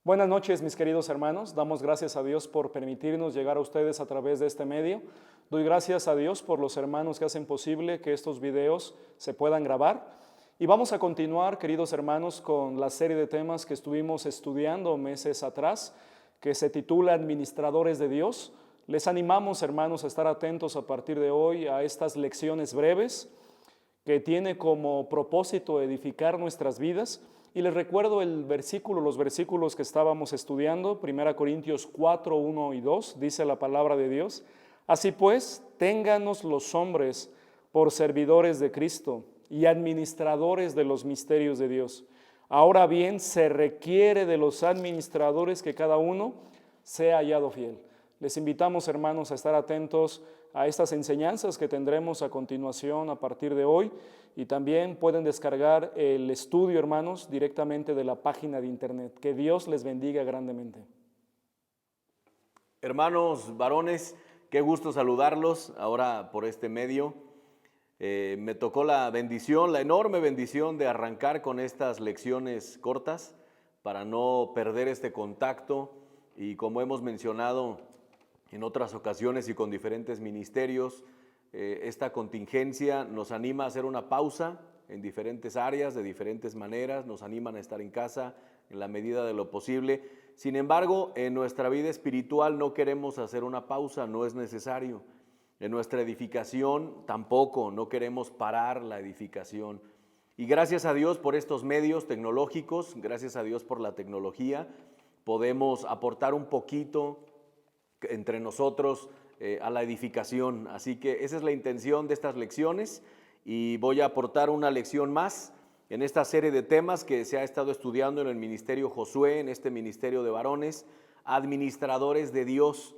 Buenas noches, mis queridos hermanos. Damos gracias a Dios por permitirnos llegar a ustedes a través de este medio. Doy gracias a Dios por los hermanos que hacen posible que estos videos se puedan grabar. Y vamos a continuar, queridos hermanos, con la serie de temas que estuvimos estudiando meses atrás, que se titula Administradores de Dios. Les animamos, hermanos, a estar atentos a partir de hoy a estas lecciones breves que tiene como propósito edificar nuestras vidas. Y les recuerdo los versículos que estábamos estudiando, 1 Corintios 4, 1 y 2, dice la palabra de Dios. Así pues, ténganos los hombres por servidores de Cristo y administradores de los misterios de Dios. Ahora bien, se requiere de los administradores que cada uno sea hallado fiel. Les invitamos, hermanos, a estar atentos a estas enseñanzas que tendremos a continuación a partir de hoy, y también pueden descargar el estudio, hermanos, directamente de la página de internet. Que Dios les bendiga grandemente. Hermanos varones, qué gusto saludarlos ahora por este medio. Me tocó la bendición, la enorme bendición de arrancar con estas lecciones cortas para no perder este contacto, y como hemos mencionado en otras ocasiones y con diferentes ministerios, esta contingencia nos anima a hacer una pausa en diferentes áreas, de diferentes maneras, nos animan a estar en casa en la medida de lo posible. Sin embargo, en nuestra vida espiritual no queremos hacer una pausa, no es necesario. En nuestra edificación tampoco, no queremos parar la edificación. Y gracias a Dios por estos medios tecnológicos, gracias a Dios por la tecnología, podemos aportar un poquito entre nosotros a la edificación. Así que esa es la intención de estas lecciones, y voy a aportar una lección más en esta serie de temas que se ha estado estudiando en el Ministerio Josué, en este ministerio de varones, administradores de Dios.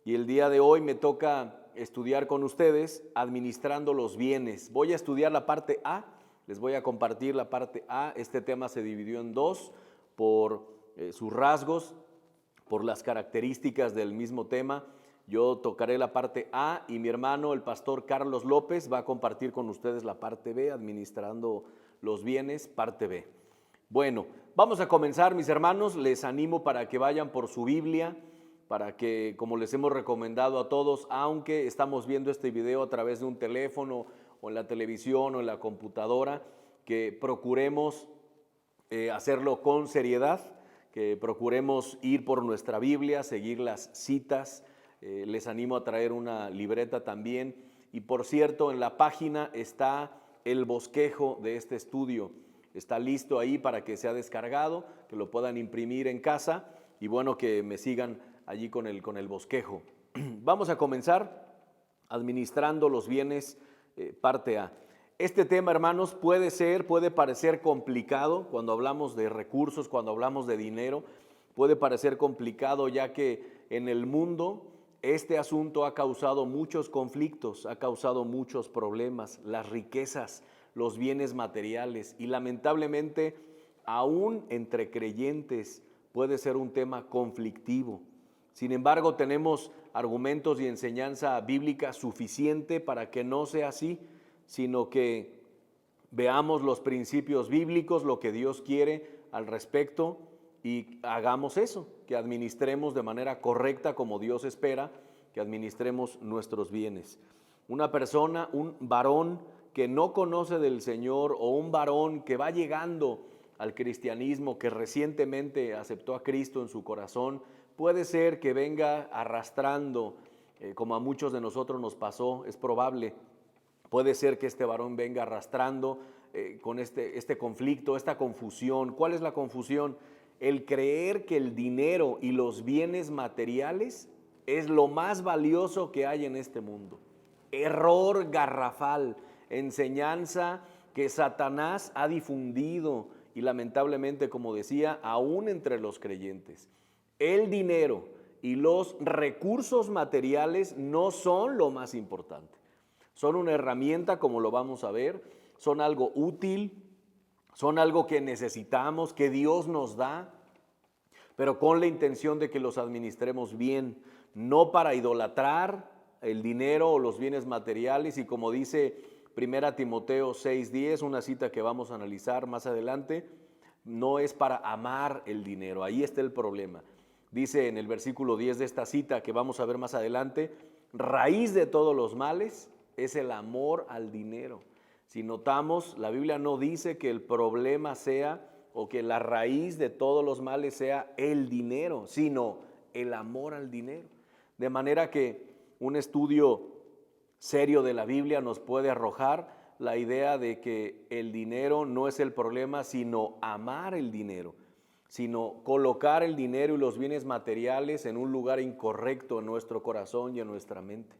Y el día de hoy me toca estudiar con ustedes administrando los bienes. Voy a estudiar la parte A, les voy a compartir la parte A. Este tema se dividió en dos por sus rasgos, por las características del mismo tema. Yo tocaré la parte A y mi hermano, el pastor Carlos López, va a compartir con ustedes la parte B, administrando los bienes, parte B. Bueno, vamos a comenzar, mis hermanos. Les animo para que vayan por su Biblia, para que, como les hemos recomendado a todos, aunque estamos viendo este video a través de un teléfono o en la televisión o en la computadora, que procuremos hacerlo con seriedad, que procuremos ir por nuestra Biblia, seguir las citas. Les animo a traer una libreta también. Y por cierto, en la página está el bosquejo de este estudio. Está listo ahí para que sea descargado, que lo puedan imprimir en casa, y bueno, que me sigan allí con el bosquejo. Vamos a comenzar administrando los bienes, parte A. Este tema, hermanos, puede parecer complicado cuando hablamos de recursos, cuando hablamos de dinero. Puede parecer complicado, ya que en el mundo este asunto ha causado muchos conflictos, ha causado muchos problemas, las riquezas, los bienes materiales, y lamentablemente aún entre creyentes puede ser un tema conflictivo. Sin embargo, tenemos argumentos y enseñanza bíblica suficiente para que no sea así, sino que veamos los principios bíblicos, lo que Dios quiere al respecto, y hagamos eso, que administremos de manera correcta como Dios espera que administremos nuestros bienes. Una persona, un varón que no conoce del Señor, o un varón que va llegando al cristianismo, que recientemente aceptó a Cristo en su corazón, puede ser que venga arrastrando, como a muchos de nosotros nos pasó, es probable. Puede ser que este varón venga arrastrando con este conflicto, esta confusión. ¿Cuál es la confusión? El creer que el dinero y los bienes materiales es lo más valioso que hay en este mundo. Error garrafal, enseñanza que Satanás ha difundido, y lamentablemente, como decía, aún entre los creyentes. El dinero y los recursos materiales no son lo más importante. Son una herramienta, como lo vamos a ver, son algo útil, son algo que necesitamos, que Dios nos da, pero con la intención de que los administremos bien, no para idolatrar el dinero o los bienes materiales. Y como dice 1 Timoteo 6:10, una cita que vamos a analizar más adelante, no es para amar el dinero. Ahí está el problema. Dice en el versículo 10 de esta cita que vamos a ver más adelante, raíz de todos los males es el amor al dinero. Si notamos, la Biblia no dice que el problema sea o que la raíz de todos los males sea el dinero, sino el amor al dinero. De manera que un estudio serio de la Biblia nos puede arrojar la idea de que el dinero no es el problema, sino amar el dinero, sino colocar el dinero y los bienes materiales en un lugar incorrecto en nuestro corazón y en nuestra mente.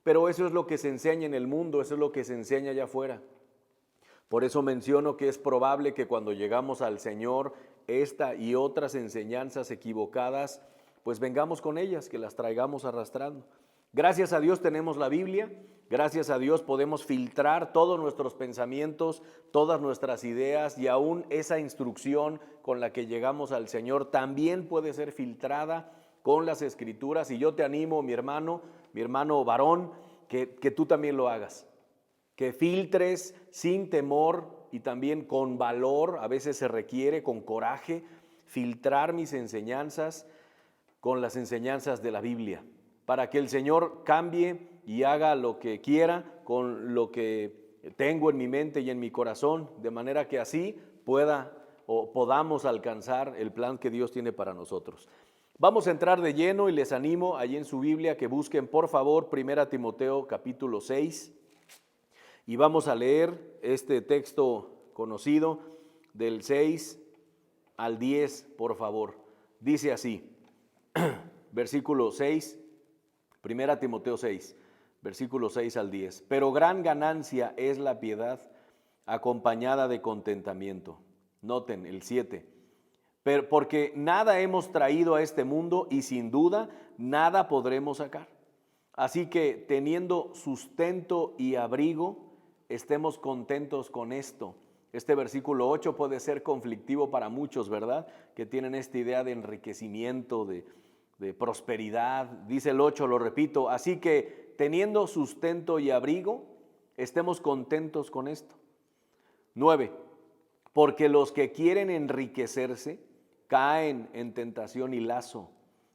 Pero eso es lo que se enseña en el mundo, eso es lo que se enseña allá afuera. Por eso menciono que es probable que cuando llegamos al Señor, esta y otras enseñanzas equivocadas, pues vengamos con ellas, que las traigamos arrastrando. Gracias a Dios tenemos la Biblia, gracias a Dios podemos filtrar todos nuestros pensamientos, todas nuestras ideas, y aún esa instrucción con la que llegamos al Señor también puede ser filtrada con las Escrituras. Y yo te animo, mi hermano varón, que tú también lo hagas, que filtres sin temor y también con valor, a veces se requiere con coraje, filtrar mis enseñanzas con las enseñanzas de la Biblia, para que el Señor cambie y haga lo que quiera con lo que tengo en mi mente y en mi corazón, de manera que así podamos alcanzar el plan que Dios tiene para nosotros. Vamos a entrar de lleno y les animo allí en su Biblia que busquen por favor 1 Timoteo capítulo 6 y vamos a leer este texto conocido del 6 al 10, por favor. Dice así, versículo 6, 1 Timoteo 6, versículo 6 al 10. Pero gran ganancia es la piedad acompañada de contentamiento. Noten el 7. Porque nada hemos traído a este mundo y sin duda nada podremos sacar. Así que teniendo sustento y abrigo, estemos contentos con esto. Este versículo 8 puede ser conflictivo para muchos, ¿verdad? Que tienen esta idea de enriquecimiento, de prosperidad. Dice el 8, lo repito, así que teniendo sustento y abrigo, estemos contentos con esto. 9, porque los que quieren enriquecerse caen en tentación y lazo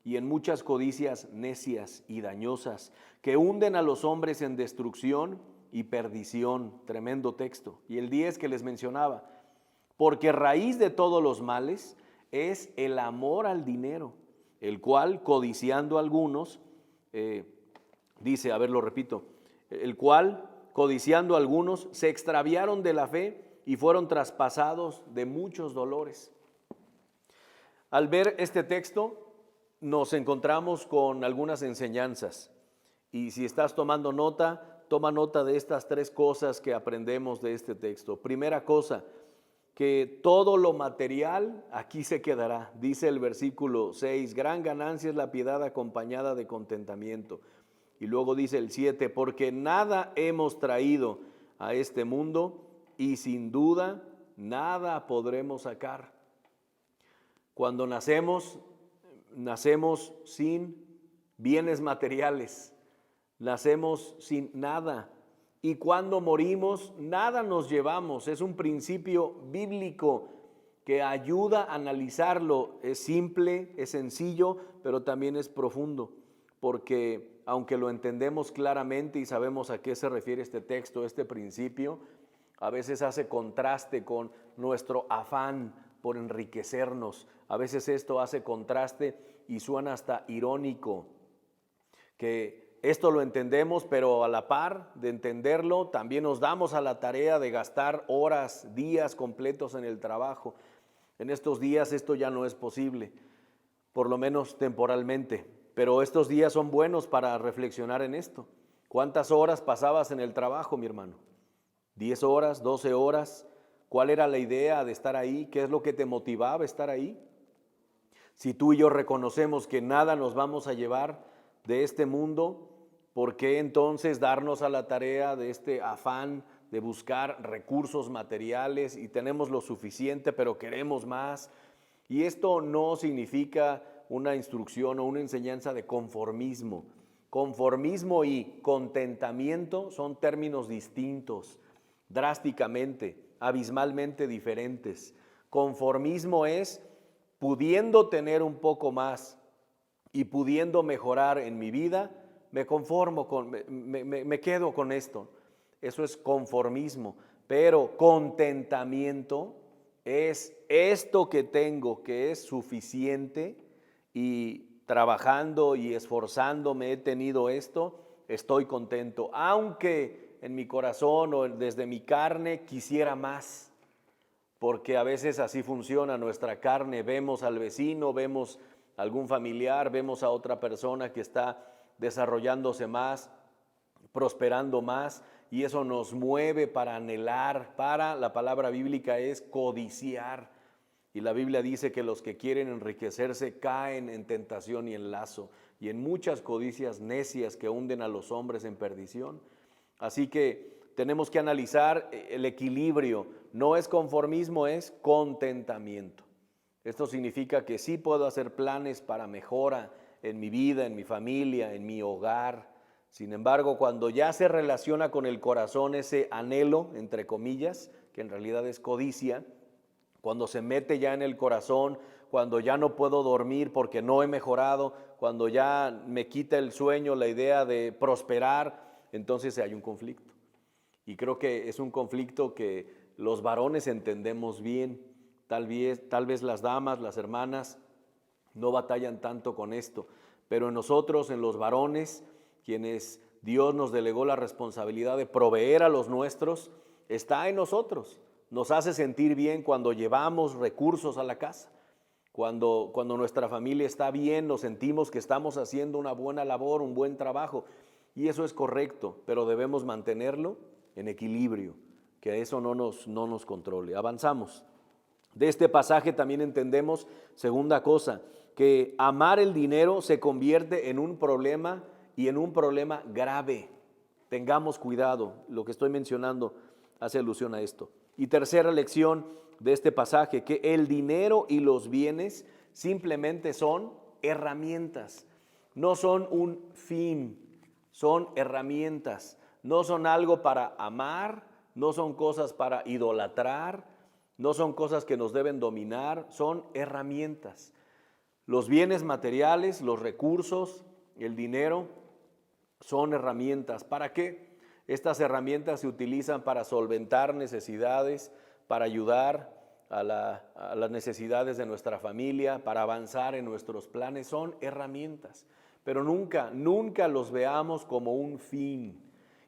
y en muchas codicias necias y dañosas que hunden a los hombres en destrucción y perdición. Tremendo texto. Y el 10 que les mencionaba, porque raíz de todos los males es el amor al dinero, el cual codiciando algunos, dice, a ver, lo repito, el cual codiciando algunos se extraviaron de la fe y fueron traspasados de muchos dolores. Al ver este texto nos encontramos con algunas enseñanzas y si estás tomando nota, toma nota de estas 3 cosas que aprendemos de este texto. Primera cosa, que todo lo material aquí se quedará. Dice el versículo 6, gran ganancia es la piedad acompañada de contentamiento. Y luego dice el 7, porque nada hemos traído a este mundo y sin duda nada podremos sacar. Cuando nacemos sin bienes materiales, nacemos sin nada. Y cuando morimos, nada nos llevamos. Es un principio bíblico que ayuda a analizarlo. Es simple, es sencillo, pero también es profundo. Porque aunque lo entendemos claramente y sabemos a qué se refiere este texto, este principio, a veces hace contraste con nuestro afán por enriquecernos. A veces esto hace contraste y suena hasta irónico, que esto lo entendemos, pero a la par de entenderlo, también nos damos a la tarea de gastar horas, días completos en el trabajo. En estos días esto ya no es posible, por lo menos temporalmente, pero estos días son buenos para reflexionar en esto. ¿Cuántas horas pasabas en el trabajo, mi hermano? ¿10 horas, 12 horas? ¿Cuál era la idea de estar ahí? ¿Qué es lo que te motivaba a estar ahí? Si tú y yo reconocemos que nada nos vamos a llevar de este mundo, ¿por qué entonces darnos a la tarea de este afán de buscar recursos materiales y tenemos lo suficiente pero queremos más? Y esto no significa una instrucción o una enseñanza de conformismo. Conformismo y contentamiento son términos distintos, drásticamente, abismalmente diferentes. Conformismo es pudiendo tener un poco más y pudiendo mejorar en mi vida, me conformo, me quedo con esto. Eso es conformismo. Pero contentamiento es esto que tengo, que es suficiente, y trabajando y esforzándome he tenido esto, estoy contento. Aunque en mi corazón o desde mi carne quisiera más. Porque a veces así funciona nuestra carne, vemos al vecino, vemos a algún familiar, vemos a otra persona que está desarrollándose más, prosperando más, y eso nos mueve para anhelar, la palabra bíblica es codiciar, y la Biblia dice que los que quieren enriquecerse caen en tentación y en lazo, y en muchas codicias necias que hunden a los hombres en perdición. Así que tenemos que analizar el equilibrio. No es conformismo, es contentamiento. Esto significa que sí puedo hacer planes para mejora en mi vida, en mi familia, en mi hogar. Sin embargo, cuando ya se relaciona con el corazón ese anhelo, entre comillas, que en realidad es codicia, cuando se mete ya en el corazón, cuando ya no puedo dormir porque no he mejorado, cuando ya me quita el sueño la idea de prosperar, entonces hay un conflicto. Y creo que es un conflicto que los varones entendemos bien. Tal vez las damas, las hermanas, no batallan tanto con esto. Pero en nosotros, en los varones, quienes Dios nos delegó la responsabilidad de proveer a los nuestros, está en nosotros. Nos hace sentir bien cuando llevamos recursos a la casa. Cuando nuestra familia está bien, nos sentimos que estamos haciendo una buena labor, un buen trabajo. Y eso es correcto, pero debemos mantenerlo en equilibrio, que eso no nos controle. Avanzamos. De este pasaje también entendemos, segunda cosa, que amar el dinero se convierte en un problema, y en un problema grave. Tengamos cuidado, lo que estoy mencionando hace alusión a esto. Y tercera lección de este pasaje, que el dinero y los bienes simplemente son herramientas, no son un fin, son herramientas. No son algo para amar, no son cosas para idolatrar, no son cosas que nos deben dominar, son herramientas. Los bienes materiales, los recursos, el dinero, son herramientas. ¿Para qué? Estas herramientas se utilizan para solventar necesidades, para ayudar a las necesidades de nuestra familia, para avanzar en nuestros planes. Son herramientas, pero nunca los veamos como un fin,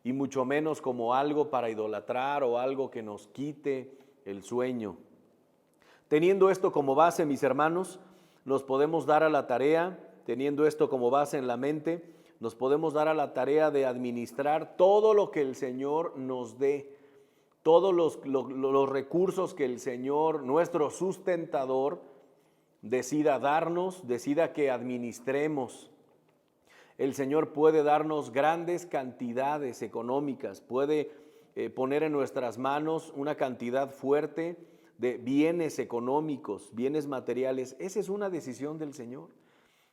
y mucho menos como algo para idolatrar o algo que nos quite el sueño. Teniendo esto como base, mis hermanos, nos podemos dar a la tarea, teniendo esto como base en la mente, nos podemos dar a la tarea de administrar todo lo que el Señor nos dé, todos los recursos que el Señor, nuestro sustentador, decida darnos, decida que administremos. El Señor puede darnos grandes cantidades económicas, puede poner en nuestras manos una cantidad fuerte de bienes económicos, bienes materiales. Esa es una decisión del Señor.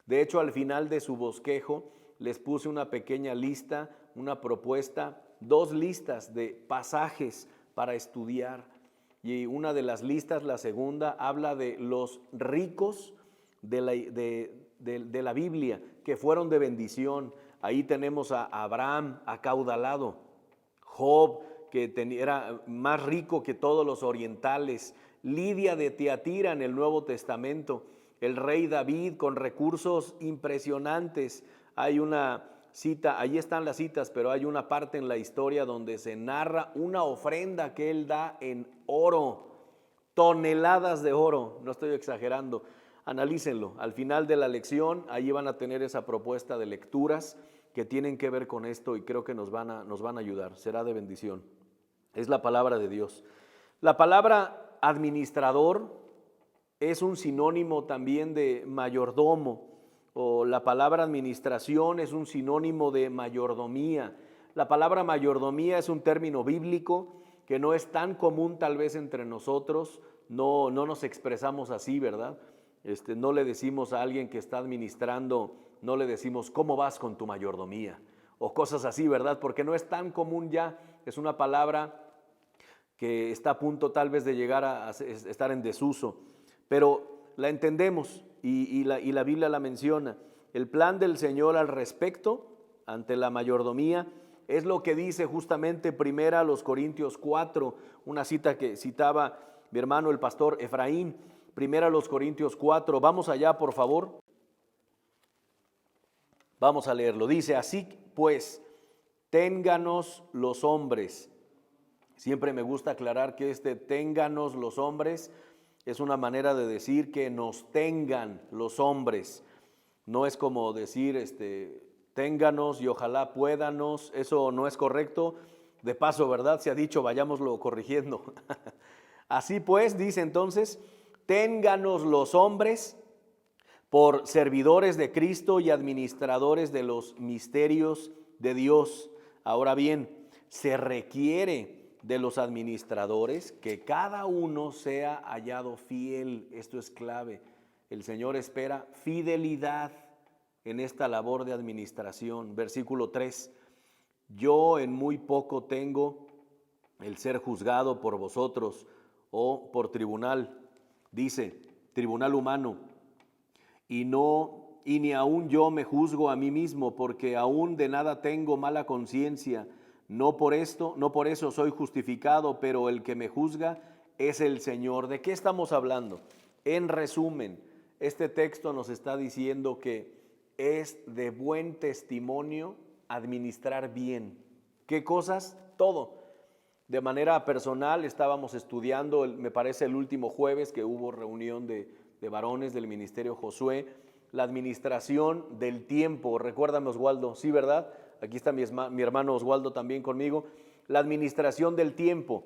De hecho, al final de su bosquejo les puse una pequeña lista, una propuesta, 2 listas de pasajes para estudiar. Y una de las listas, la segunda, habla de los ricos de la Biblia, que fueron de bendición. Ahí tenemos a Abraham acaudalado, Job, que era más rico que todos los orientales, Lidia de Tiatira en el Nuevo Testamento, el rey David con recursos impresionantes. Hay una cita, ahí están las citas, pero hay una parte en la historia donde se narra una ofrenda que él da en oro, toneladas de oro, no estoy exagerando. Analícenlo, al final de la lección, ahí van a tener esa propuesta de lecturas que tienen que ver con esto, y creo que nos van a ayudar, será de bendición. Es la palabra de Dios. La palabra administrador es un sinónimo también de mayordomo, o la palabra administración es un sinónimo de mayordomía. La palabra mayordomía es un término bíblico que no es tan común tal vez entre nosotros, no nos expresamos así, ¿verdad? No le decimos a alguien que está administrando, no le decimos ¿cómo vas con tu mayordomía? O cosas así, ¿verdad? Porque no es tan común ya, es una palabra que está a punto tal vez de llegar a estar en desuso, pero la entendemos y la Biblia la menciona. El plan del Señor al respecto, ante la mayordomía, es lo que dice justamente 1 Corintios 4, una cita que citaba mi hermano el pastor Efraín, 1 Corintios 4, vamos allá por favor, vamos a leerlo, dice, así pues, ténganos los hombres. Siempre me gusta aclarar que ténganos los hombres es una manera de decir que nos tengan los hombres. No es como decir ténganos y ojalá puédanos, eso no es correcto. De paso, ¿verdad? Se ha dicho, vayámoslo corrigiendo. Así pues, dice entonces, ténganos los hombres por servidores de Cristo y administradores de los misterios de Dios. Ahora bien, se requiere de los administradores que cada uno sea hallado fiel. Esto es clave. El Señor espera fidelidad en esta labor de administración. Versículo 3, yo en muy poco tengo el ser juzgado por vosotros o por tribunal, dice, tribunal humano, y ni aun yo me juzgo a mí mismo, porque aún de nada tengo mala conciencia. No por eso soy justificado, pero el que me juzga es el Señor. ¿De qué estamos hablando? En resumen, este texto nos está diciendo que es de buen testimonio administrar bien. ¿Qué cosas? Todo. De manera personal estábamos estudiando, me parece el último jueves que hubo reunión de varones del Ministerio Josué, la administración del tiempo. Recuérdame, Oswaldo, sí, ¿verdad? Aquí está mi hermano Oswaldo también conmigo. La administración del tiempo.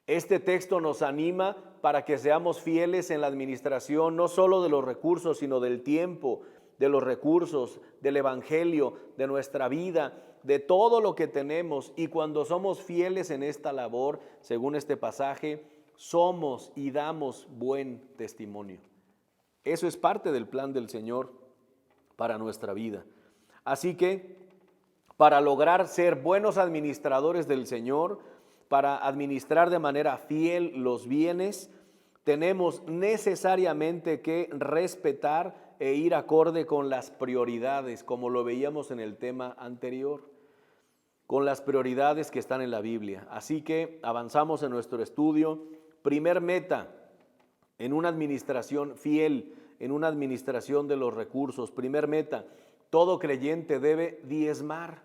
Este texto nos anima para que seamos fieles en la administración, no solo de los recursos, sino del tiempo, de los recursos, del evangelio, de nuestra vida, de todo lo que tenemos. Y cuando somos fieles en esta labor, según este pasaje, somos y damos buen testimonio. Eso es parte del plan del Señor para nuestra vida. Así que, para lograr ser buenos administradores del Señor, para administrar de manera fiel los bienes, tenemos necesariamente que respetar e ir acorde con las prioridades, como lo veíamos en el tema anterior, con las prioridades que están en la Biblia. Así que avanzamos en nuestro estudio. Primer meta, en una administración fiel, en una administración de los recursos. Primer meta, todo creyente debe diezmar.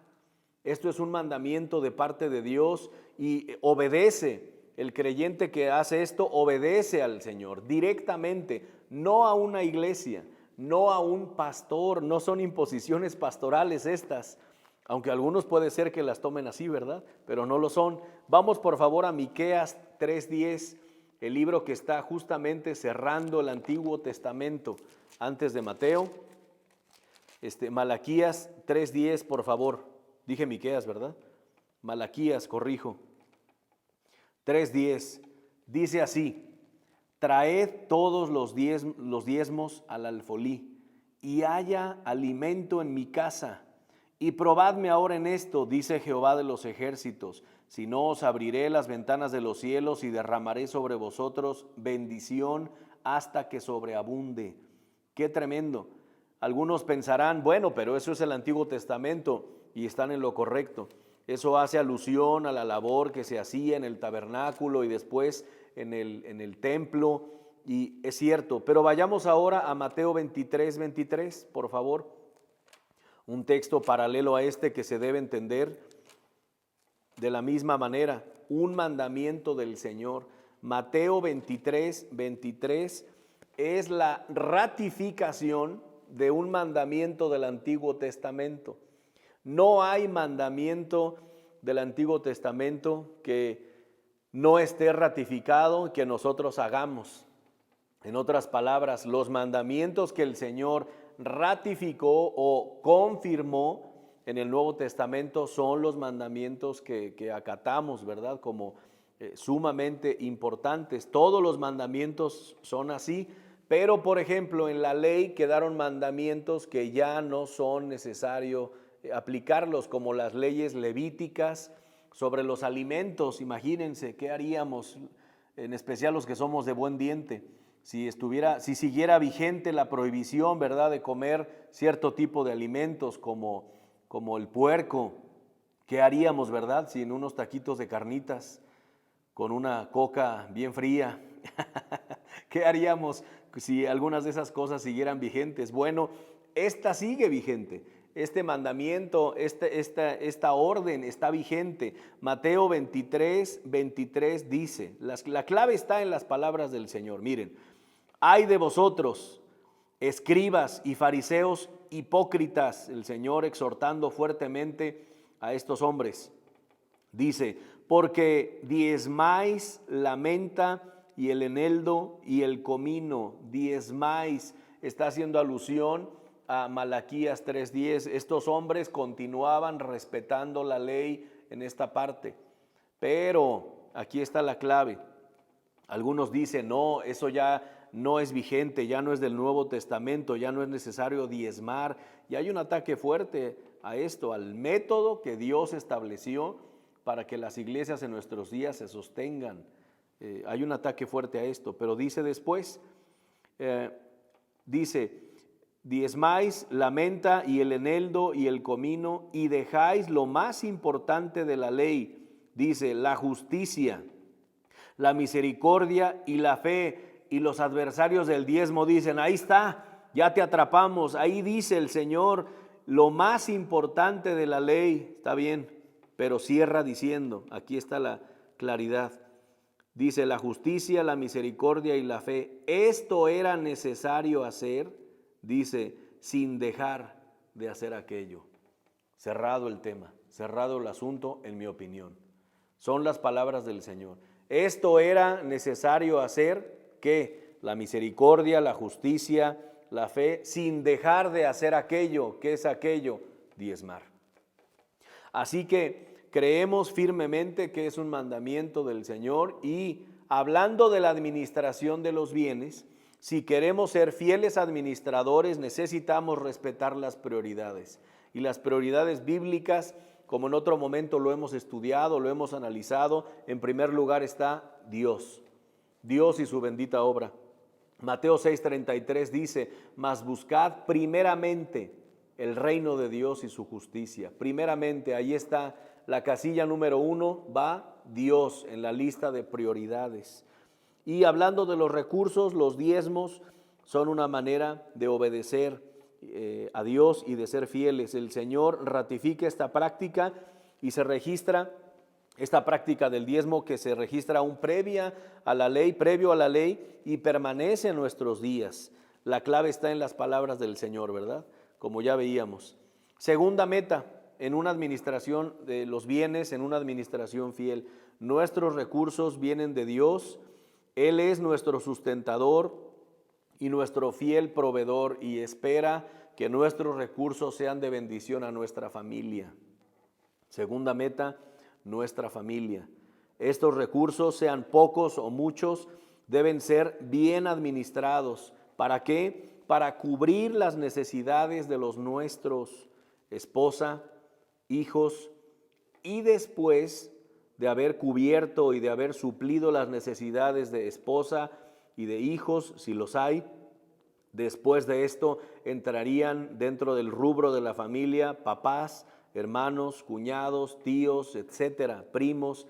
Esto es un mandamiento de parte de Dios y obedece. El creyente que hace esto obedece al Señor directamente, no a una iglesia, no a un pastor, no son imposiciones pastorales estas, aunque algunos puede ser que las tomen así, ¿verdad? Pero no lo son. Vamos por favor a Miqueas 3:10, el libro que está justamente cerrando el Antiguo Testamento antes de Mateo. Malaquías 3:10, por favor. Dije Miqueas, ¿verdad? Malaquías, corrijo. 3:10, dice así, traed todos los diezmos al alfolí, y haya alimento en mi casa, y probadme ahora en esto, dice Jehová de los ejércitos, si no os abriré las ventanas de los cielos y derramaré sobre vosotros bendición hasta que sobreabunde. Qué tremendo. Algunos pensarán, bueno, pero eso es el Antiguo Testamento, y están en lo correcto. Eso hace alusión a la labor que se hacía en el tabernáculo y después en el templo, y es cierto. Pero vayamos ahora a Mateo 23:23, por favor. Un texto paralelo a este que se debe entender de la misma manera, un mandamiento del Señor. Mateo 23:23 es la ratificación de un mandamiento del Antiguo Testamento. No hay mandamiento del Antiguo Testamento que no esté ratificado, que nosotros hagamos. En otras palabras, los mandamientos que el Señor ratificó o confirmó en el Nuevo Testamento son los mandamientos que acatamos, ¿verdad? Como sumamente importantes. Todos los mandamientos son así, pero por ejemplo en la ley quedaron mandamientos que ya no son necesario aplicarlos, como las leyes levíticas, sobre los alimentos. Imagínense, ¿qué haríamos? En especial los que somos de buen diente. Si siguiera vigente la prohibición, ¿verdad?, de comer cierto tipo de alimentos como el puerco, ¿qué haríamos, verdad? Si en unos taquitos de carnitas con una coca bien fría, ¿qué haríamos si algunas de esas cosas siguieran vigentes? Bueno, esta sigue vigente. Este mandamiento, esta orden está vigente. Mateo 23 dice, la clave está en las palabras del Señor. Miren, ay de vosotros, escribas y fariseos hipócritas, el Señor exhortando fuertemente a estos hombres. Dice, porque diezmáis la menta y el eneldo y el comino, diezmáis, está haciendo alusión a Malaquías 3:10. Estos hombres continuaban respetando la ley en esta parte, pero aquí está la clave. Algunos dicen, no, eso ya no es vigente, ya no es del Nuevo Testamento, ya no es necesario diezmar. Y hay un ataque fuerte a esto, al método que Dios estableció para que las iglesias en nuestros días se sostengan. Hay un ataque fuerte a esto, pero dice después, diezmáis la menta y el eneldo y el comino y dejáis lo más importante de la ley, dice, la justicia, la misericordia y la fe. Y los adversarios del diezmo dicen, ahí está, ya te atrapamos, ahí dice el Señor, lo más importante de la ley, está bien, pero cierra diciendo, aquí está la claridad, dice la justicia, la misericordia y la fe, esto era necesario hacer, dice, sin dejar de hacer aquello. Cerrado el tema, cerrado el asunto, en mi opinión. Son las palabras del Señor. Esto era necesario hacer, ¿qué? La misericordia, la justicia, la fe, sin dejar de hacer aquello. ¿Qué es aquello? Diezmar. Así que creemos firmemente que es un mandamiento del Señor y hablando de la administración de los bienes, si queremos ser fieles administradores necesitamos respetar las prioridades. Y las prioridades bíblicas, como en otro momento lo hemos estudiado, lo hemos analizado, en primer lugar está Dios y su bendita obra. Mateo 6:33 dice, mas buscad primeramente el reino de Dios y su justicia. Primeramente, ahí está la casilla número 1, va Dios en la lista de prioridades. Y hablando de los recursos, los diezmos son una manera de obedecer a Dios y de ser fieles. El Señor ratifica esta práctica y se registra esta práctica del diezmo que se registra aún previo a la ley y permanece en nuestros días. La clave está en las palabras del Señor, ¿verdad? Como ya veíamos. Segunda meta en una administración de los bienes, en una administración fiel. Nuestros recursos vienen de Dios. Él es nuestro sustentador y nuestro fiel proveedor y espera que nuestros recursos sean de bendición a nuestra familia. Segunda meta, nuestra familia. Estos recursos, sean pocos o muchos, deben ser bien administrados. ¿Para qué? Para cubrir las necesidades de los nuestros, esposa, hijos, y después de haber cubierto y de haber suplido las necesidades de esposa y de hijos, si los hay, después de esto entrarían dentro del rubro de la familia papás, hermanos, cuñados, tíos, etcétera, primos,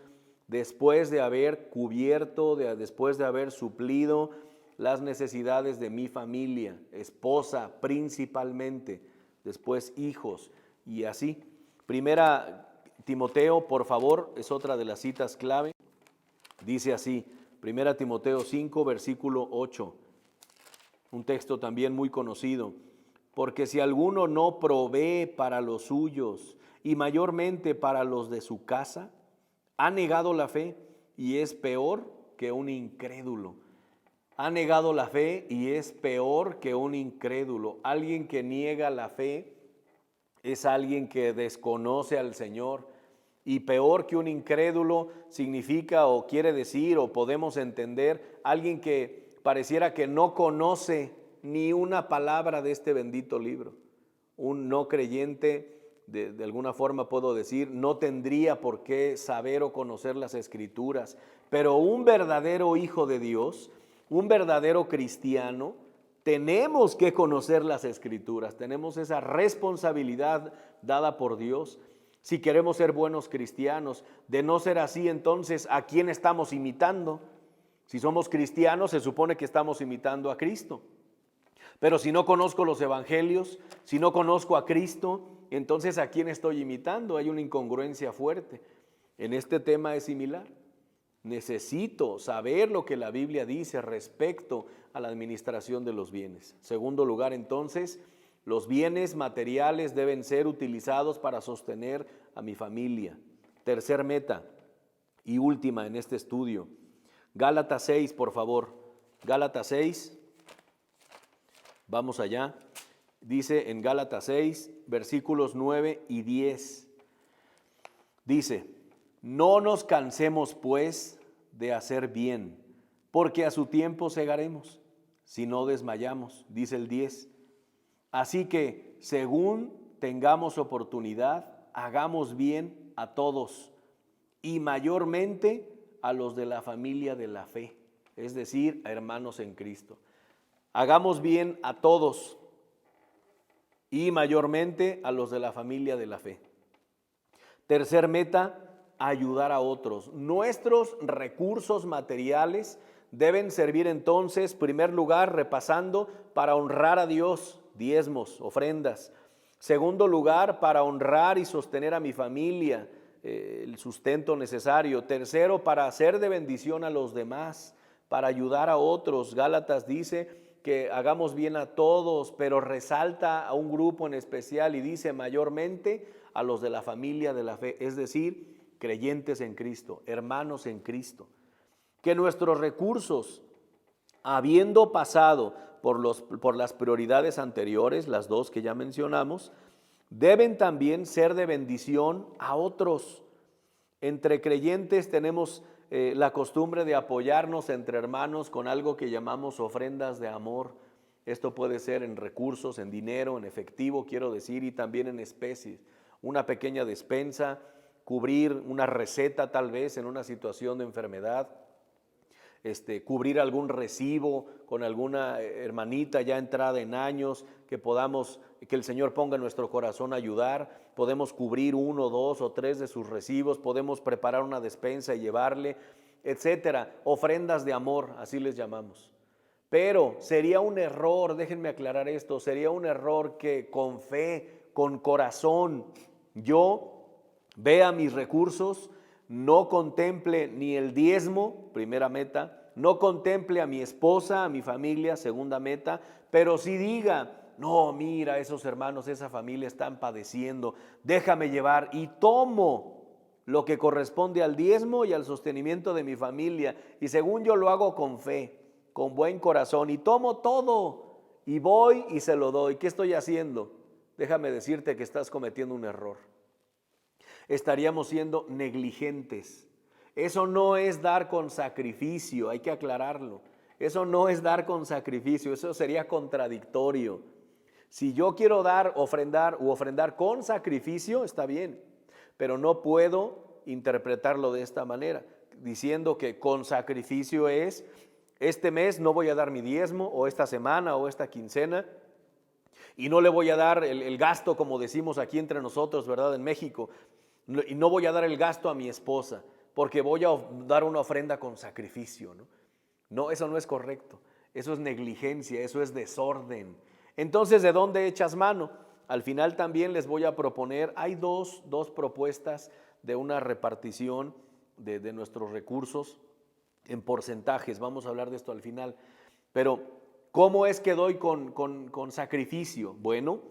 después de haber cubierto, después de haber suplido las necesidades de mi familia, esposa principalmente, después hijos y así. Primera Timoteo, por favor, es otra de las citas clave. Dice así, Primera Timoteo 5, versículo 8, un texto también muy conocido. Porque si alguno no provee para los suyos y mayormente para los de su casa, ha negado la fe y es peor que un incrédulo. Ha negado la fe y es peor que un incrédulo. Alguien que niega la fe es alguien que desconoce al Señor. Y peor que un incrédulo significa o quiere decir o podemos entender alguien que pareciera que no conoce ni una palabra de este bendito libro. Un no creyente de alguna forma puedo decir, no tendría por qué saber o conocer las Escrituras, pero un verdadero hijo de Dios, un verdadero cristiano, tenemos que conocer las Escrituras, tenemos esa responsabilidad dada por Dios. Si queremos ser buenos cristianos, de no ser así, entonces, ¿a quién estamos imitando? Si somos cristianos, se supone que estamos imitando a Cristo. Pero si no conozco los evangelios, si no conozco a Cristo, entonces ¿a quién estoy imitando? Hay una incongruencia fuerte. En este tema es similar. Necesito saber lo que la Biblia dice respecto a la administración de los bienes. Segundo lugar, entonces, los bienes materiales deben ser utilizados para sostener a mi familia. Tercer meta y última en este estudio. Gálatas 6, por favor. Gálatas 6. Vamos allá. Dice en Gálatas 6, versículos 9 y 10. Dice, no nos cansemos pues de hacer bien, porque a su tiempo segaremos, si no desmayamos, dice el 10. Así que, según tengamos oportunidad, hagamos bien a todos, y mayormente a los de la familia de la fe, es decir, a hermanos en Cristo. Hagamos bien a todos y mayormente a los de la familia de la fe. Tercer meta, ayudar a otros. Nuestros recursos materiales deben servir entonces, primer lugar, repasando, para honrar a Dios, diezmos, ofrendas. Segundo lugar, para honrar y sostener a mi familia, el sustento necesario. Tercero, para hacer de bendición a los demás, para ayudar a otros. Gálatas dice que hagamos bien a todos, pero resalta a un grupo en especial y dice mayormente a los de la familia de la fe, es decir, creyentes en Cristo, hermanos en Cristo. Que nuestros recursos, habiendo pasado por las prioridades anteriores, las dos que ya mencionamos, deben también ser de bendición a otros. Entre creyentes tenemos la costumbre de apoyarnos entre hermanos con algo que llamamos ofrendas de amor. Esto puede ser en recursos, en dinero, en efectivo, quiero decir, y también en especies. Una pequeña despensa, cubrir una receta tal vez en una situación de enfermedad, cubrir algún recibo con alguna hermanita ya entrada en años, que el Señor ponga en nuestro corazón ayudar. Podemos cubrir 1, 2 o 3 de sus recibos, podemos preparar una despensa y llevarle, etcétera. Ofrendas de amor, así les llamamos. Pero sería un error, déjenme aclarar esto, sería un error que con fe, con corazón, yo vea mis recursos, no contemple ni el diezmo, primera meta, no contemple a mi esposa, a mi familia, segunda meta, pero sí diga, no, mira, esos hermanos, esa familia están padeciendo, déjame llevar y tomo lo que corresponde al diezmo y al sostenimiento de mi familia, y según yo lo hago con fe, con buen corazón, y tomo todo, y voy y se lo doy. ¿Qué estoy haciendo? Déjame decirte que estás cometiendo un error. Estaríamos siendo negligentes. Eso no es dar con sacrificio, hay que aclararlo. Eso no es dar con sacrificio, eso sería contradictorio. Si yo quiero dar, ofrendar con sacrificio, está bien, pero no puedo interpretarlo de esta manera, diciendo que con sacrificio es, este mes no voy a dar mi diezmo, o esta semana, o esta quincena, y no le voy a dar el gasto, como decimos aquí entre nosotros, ¿verdad? En México. Y no voy a dar el gasto a mi esposa porque voy a dar una ofrenda con sacrificio, ¿no? No, eso no es correcto. Eso es negligencia, eso es desorden. Entonces, ¿de dónde echas mano? Al final también les voy a proponer, hay dos propuestas de una repartición de nuestros recursos en porcentajes. Vamos a hablar de esto al final. Pero, ¿cómo es que doy con sacrificio? Bueno,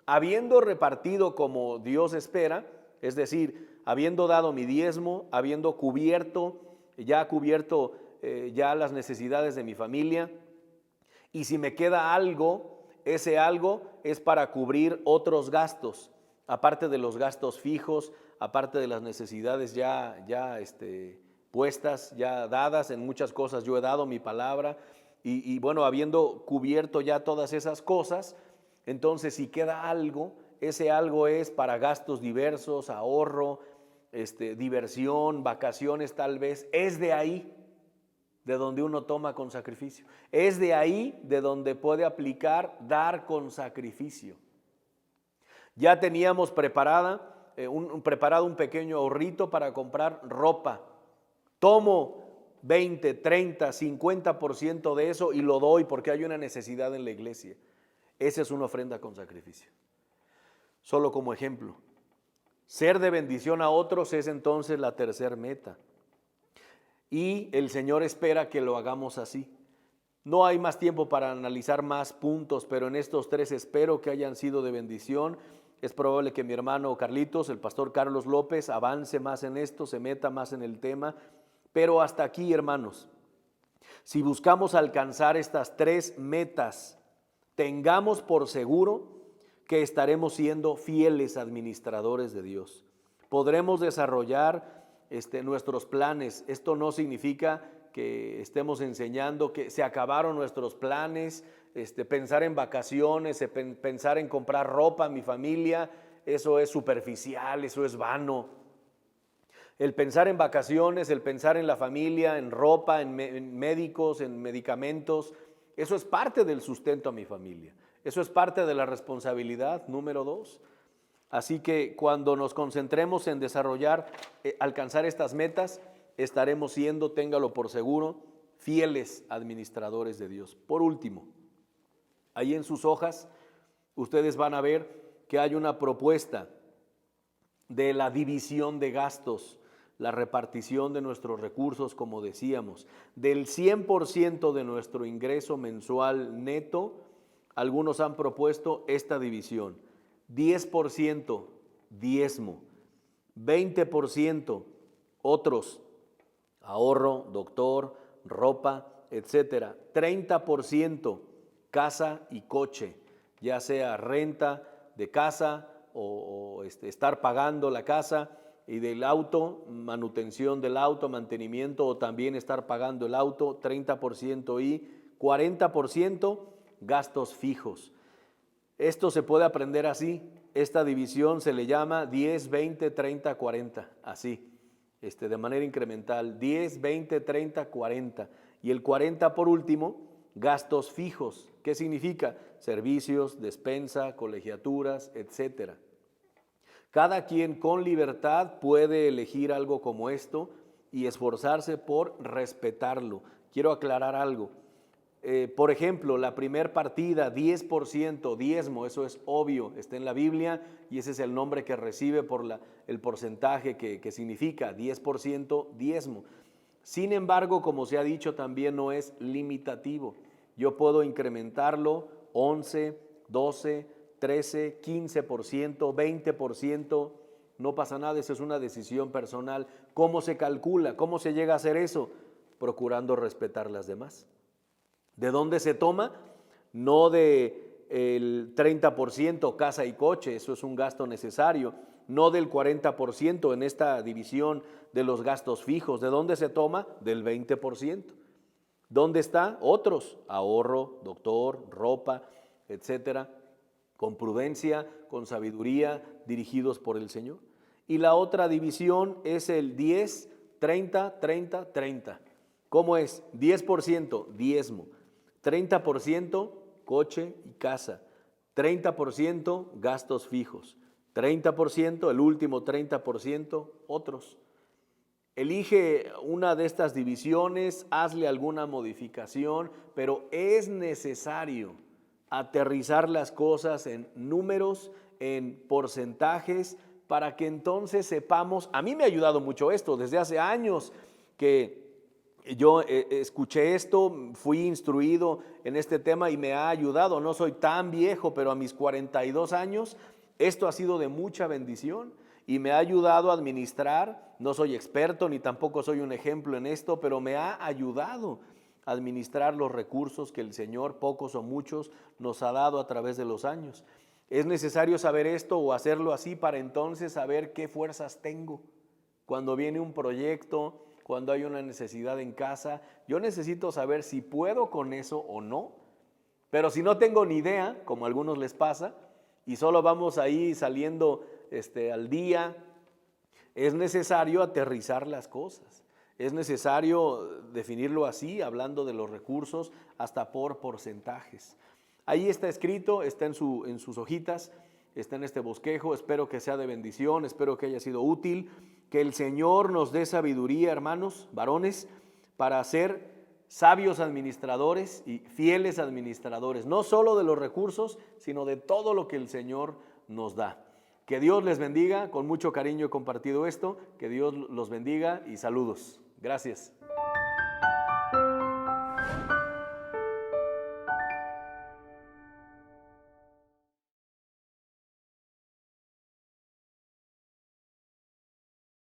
habiendo repartido como Dios espera, es decir, habiendo dado mi diezmo, habiendo cubierto ya las necesidades de mi familia, y si me queda algo, ese algo es para cubrir otros gastos, aparte de los gastos fijos, aparte de las necesidades ya puestas, ya dadas. En muchas cosas yo he dado mi palabra, y bueno, habiendo cubierto ya todas esas cosas, entonces si queda algo, ese algo es para gastos diversos, ahorro, diversión, vacaciones tal vez. Es de ahí de donde uno toma con sacrificio. Es de ahí de donde puede aplicar dar con sacrificio. Ya teníamos preparado un pequeño ahorrito para comprar ropa. Tomo 20, 30, 50% de eso y lo doy porque hay una necesidad en la iglesia. Esa es una ofrenda con sacrificio. Solo como ejemplo. Ser de bendición a otros es entonces la tercera meta. Y el Señor espera que lo hagamos así. No hay más tiempo para analizar más puntos, pero en estos tres espero que hayan sido de bendición. Es probable que mi hermano Carlitos, el pastor Carlos López, avance más en esto, se meta más en el tema. Pero hasta aquí, hermanos, si buscamos alcanzar estas tres metas, tengamos por seguro que estaremos siendo fieles administradores de Dios. Podremos desarrollar nuestros planes. Esto no significa que estemos enseñando que se acabaron nuestros planes, pensar en vacaciones, pensar en comprar ropa a mi familia, eso es superficial, eso es vano. El pensar en vacaciones, el pensar en la familia, en ropa, en médicos, en medicamentos, eso es parte del sustento a mi familia. Eso es parte de la responsabilidad número 2. Así que cuando nos concentremos en desarrollar, alcanzar estas metas, estaremos siendo, téngalo por seguro, fieles administradores de Dios. Por último, ahí en sus hojas, ustedes van a ver que hay una propuesta de la división de gastos, la repartición de nuestros recursos, como decíamos, del 100% de nuestro ingreso mensual neto. Algunos han propuesto esta división: 10% diezmo, 20% otros, ahorro, doctor, ropa, etcétera, 30% casa y coche, ya sea renta de casa o estar pagando la casa, y del auto, manutención del auto, mantenimiento, o también estar pagando el auto, 30%, y 40% gastos fijos. Esto se puede aprender así. Esta división se le llama 10, 20, 30, 40, así, de manera incremental, 10, 20, 30, 40. Y el 40 por último, gastos fijos. ¿Qué significa? Servicios, despensa, colegiaturas, etcétera. Cada quien con libertad puede elegir algo como esto y esforzarse por respetarlo. Quiero aclarar algo. Por ejemplo, la primer partida, 10%, diezmo, eso es obvio, está en la Biblia y ese es el nombre que recibe por el porcentaje que significa 10% diezmo. Sin embargo, como se ha dicho, también no es limitativo. Yo puedo incrementarlo 11, 12, 13, 15%, 20%, no pasa nada, esa es una decisión personal. ¿Cómo se calcula? ¿Cómo se llega a hacer eso? Procurando respetar las demás. ¿De dónde se toma? No del 30% casa y coche, eso es un gasto necesario, no del 40% en esta división de los gastos fijos. ¿De dónde se toma? Del 20%. ¿Dónde está? Otros, ahorro, doctor, ropa, etcétera, con prudencia, con sabiduría, dirigidos por el Señor. Y la otra división es el 10, 30, 30, 30. ¿Cómo es? 10% diezmo, 30% coche y casa, 30% gastos fijos, 30%, el último 30%, otros. Elige una de estas divisiones, hazle alguna modificación, pero es necesario aterrizar las cosas en números, en porcentajes, para que entonces sepamos. A mí me ha ayudado mucho esto, desde hace años que yo escuché esto, fui instruido en este tema y me ha ayudado. No soy tan viejo, pero a mis 42 años esto ha sido de mucha bendición y me ha ayudado a administrar. No soy experto ni tampoco soy un ejemplo en esto, pero me ha ayudado a administrar los recursos que el Señor, pocos o muchos, nos ha dado a través de los años. Es necesario saber esto o hacerlo así para entonces saber qué fuerzas tengo. Cuando viene un proyecto, cuando hay una necesidad en casa, yo necesito saber si puedo con eso o no. Pero si no tengo ni idea, como a algunos les pasa, y solo vamos ahí saliendo al día. Es necesario aterrizar las cosas. Es necesario definirlo así, hablando de los recursos, hasta por porcentajes. Ahí está escrito, está en sus hojitas, está en este bosquejo. Espero que sea de bendición, espero que haya sido útil, que el Señor nos dé sabiduría, hermanos, varones, para ser sabios administradores y fieles administradores, no solo de los recursos, sino de todo lo que el Señor nos da. Que Dios les bendiga, con mucho cariño he compartido esto, que Dios los bendiga y saludos. Gracias.